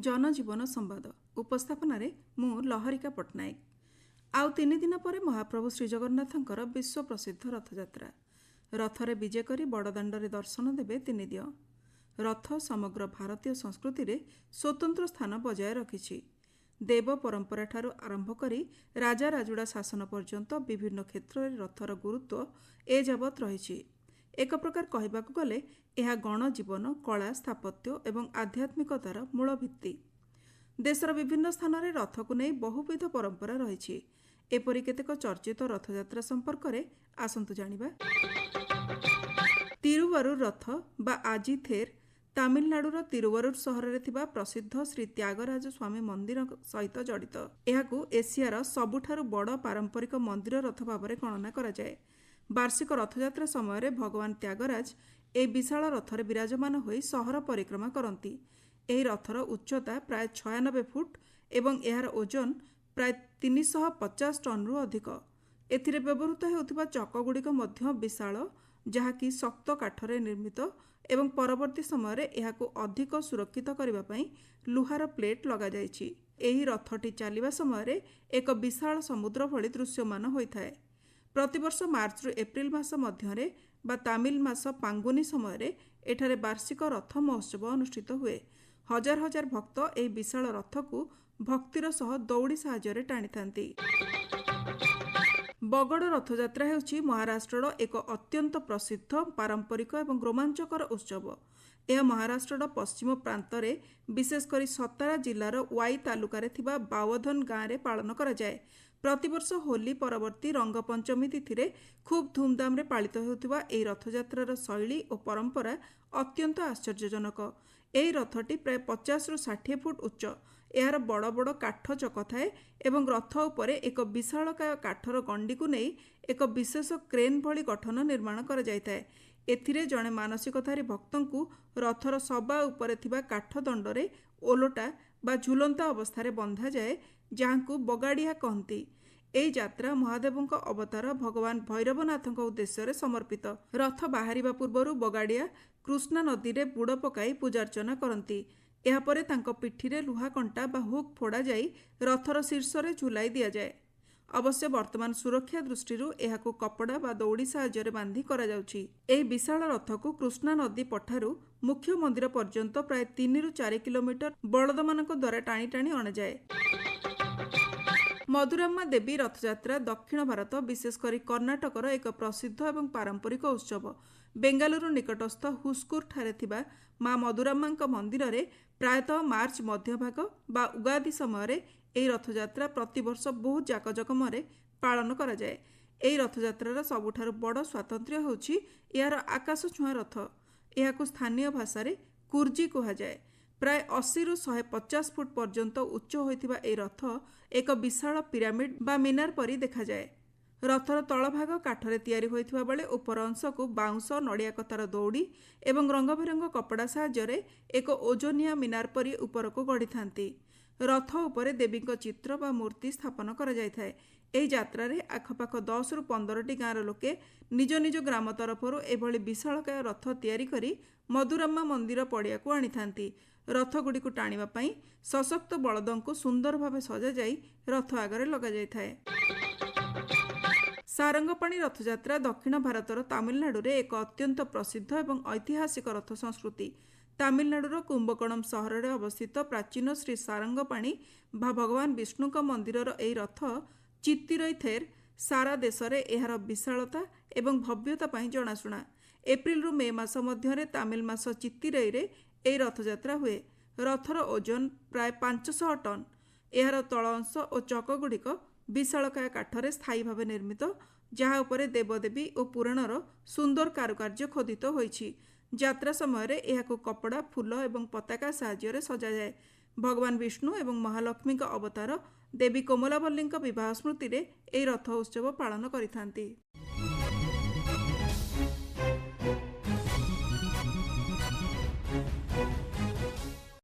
जनजीवन संवाद उपस्थापन मु लहरिका पट्टनायक। आउ 3 दिन पर महाप्रभु श्रीजगन्नाथंकर विश्व प्रसिद्ध रथयात्रा। रथरे विजे करी बड़दाण्डरे दर्शन देवे 3 दिन। रथ समग्र भारतीय संस्कृति रे स्वतंत्र स्थान बजाय रखिछि। देव परंपरा ठारू आरंभ करी राजा राजुड़ा शासन पर्यंत विभिन्न क्षेत्र में रथर गुरुत्व एजावत रही। एक प्रकार कहबाकू गले यह गणजीवन कला स्थापत्य एवं आध्यात्मिकतार मूल भित्ति। देशर विभिन्न स्थान में रथ को नहीं बहुविध परंपरा रही। एपरि केतेक चर्चित रथयात्रा संपर्क में आसंतु जानिबा। तिरुवरुर रथ बा आजी थेर तामिलनाडुर तिरुवरुर सहर में थिबा प्रसिद्ध श्री त्यागराज स्वामी मंदिर सहित जड़ित। यहाकू एशियार सबुठारु बड़ पारंपरिक मंदिर रथ भाव में गणना करा जाए। वार्षिक रथयात्रा समय भगवान त्यागराज ए विशाल रथरे विराजमान होई सहर परिक्रमा करती। एही रथर उच्चता प्राय 96 फुट एवं यार ओजन प्राय 350 टन रु अधिक। एथिरे व्यवहृत हेउथिबा चकगुड़िक मध्य विशाल, जहाँकि शक्त काठरे निर्मित एवं परवर्ती समय एहाकू अधिक सुरक्षित करबा पई लुहार प्लेट लगा जायछि। एही रथटी चलिबा समय एक विशाल समुद्र भली दृश्यमान होइथाय। प्रतिवर्ष मार्च रु एप्रिल मास मध्यरे बा तामिल मास पांगुनी समय एठारे वार्षिक रथ महोत्सव अनुष्ठित हुए। हजार हजार भक्त एही विशाल रथ को भक्तिर सह दौड़ी साहाय्य टाणी थांती। बगड़ रथयात्रा हेउछि महाराष्ट्रर एक अत्यंत प्रसिद्ध पारंपरिक एवं रोमांचकर उत्सव। यह महाराष्ट्रर पश्चिम प्रांतरे विशेषकर सतारा जिलार वाई तालुकार थिबा बावधन गाँव में पालन करा जाए। प्रतिवर्ष होली परवर्ती रंग पंचमी तिथि खूब धूमधाम रे पालित होउथिबा एही रथयात्रार शैली और परंपरा अत्यंत आश्चर्यजनक। एही रथटी प्राय 50 रु 60 फुट उच्च। यार बड़ बड़ काठ चक थाए एवं रथ उपरे एक विशालकाय काठर गंडी को नहीं एक विशेष क्रेन भली गठन निर्माण करा जायथाए। एथिरे जणे मानसिकधारी भक्तंकु रथर सभा उपरे थिबा काठ दंडरे ओलोटा बा झुलंता अवस्था बंधा जाए, जहाँकू बगाड़िया कहती। एही यात्रा महादेवंक अवतार भगवान भैरवनाथंक उद्देश्य समर्पित। रथ बाहरिबा पूर्वरु बगाड़िया कृष्णा नदी रे बुड़ पकाई पूजार्चना करती। यापर तांको पिठीरे लुहा कंटा बा हुक फोड़ा जाई रथर शीर्षरे झुलाई दिया जाए। अवश्य वर्तमान सुरक्षा दृष्टि एहाकू कपड़ा बा दौड़ी साहाय्य बांधी करा जाउछि। एही विशाल रथकू कृष्णा नदी पठारू मुख्य मंदिर पर्यंत प्राय 3 रु 4 किलोमीटर बलदमानक द्वारा टाणी टाणी अणाଯାଏ। मधुराम्मा देवी रथयात्रा दक्षिण भारत विशेषकर कर्णाटकर एक प्रसिद्ध एवं पारंपरिक उत्सव। बेंगालुरु निकटस्थ हुस्कुर ठारे थिबा माँ मधुराम्मांक मंदिर रे प्रायतः मार्च मध्यभाग बा उगादी समय एही रथयात्रा प्रतिवर्ष बहुत जाकजकमरे पालन करा जाए। एही रथयात्रार सबुठारु बड़ स्वातंत्र्य होउछि यार आकाश छुआ रथ। एहाकू स्थानीय भाषा रे कुर्जी कहा जाए। प्राय 80 रु 150 फुट पर्यंत उच्च होइथिबा ए रथ एक विशाल पिरामिड बा मिनार परी देखा जाए। रथर तलभाग काठरे तैयारी होइथिबा बेले उपर अंश को बाउंस नड़िया कतार दौड़ी एवं रंगबिरंग कपड़ा साहाय्य एक ओजनिया मिनार परी उपर को गढ़ी थांती। रथ उपरे देवींक चित्र बा मूर्ति स्थापन करा जायथाए। एही यात्रा रे आखपाख 10 रु 15टी गाँवर लोके निज निज ग्राम तरफरु एभली विशालकाय रथ तैयारी करी मधुराम्मा मंदिर पड़िया को आनी थांती। रथ गुड़ी को टाणिबा पई सशक्त बलदंकु सुंदर भावे सजा जाई रथ आगरे लगा जायथाए। सारंगपाणी रथयात्रा दक्षिण भारतर तामिलनाडु रे एक अत्यंत प्रसिद्ध एवं ऐतिहासिक रथ संस्कृति। तामिलनाडुर कुंभकोणम सहर में अवस्थित प्राचीन श्री सारंगपाणी भा भगवान विष्णुक मंदिरर एही रथ चित्तिरई थेर सारा देश में एहार विशालता एवं भव्यता पई जनाशुना। एप्रिल रु मे मास मध्यरे तामिल मास चित्तिरई रे एही रथयात्रा हुए। रथर ओजन प्राय 500 टन। एहार तल अंश और चकगुड़िक विशालकाय काठरे स्थायी भावे निर्मित, जहाँ उपरे देवदेवी और पुराणर सुंदर कारुकार्य खोदित होइछि। यात्रा समय एहाकू कपड़ा फूल एवं पताका साहाय्य सजा जाए। भगवान विष्णु एवं महालक्ष्मी अवतार देवी कोमलावल्ली विवाह स्मृति रे एही रथ उत्सव पालन करिथांती।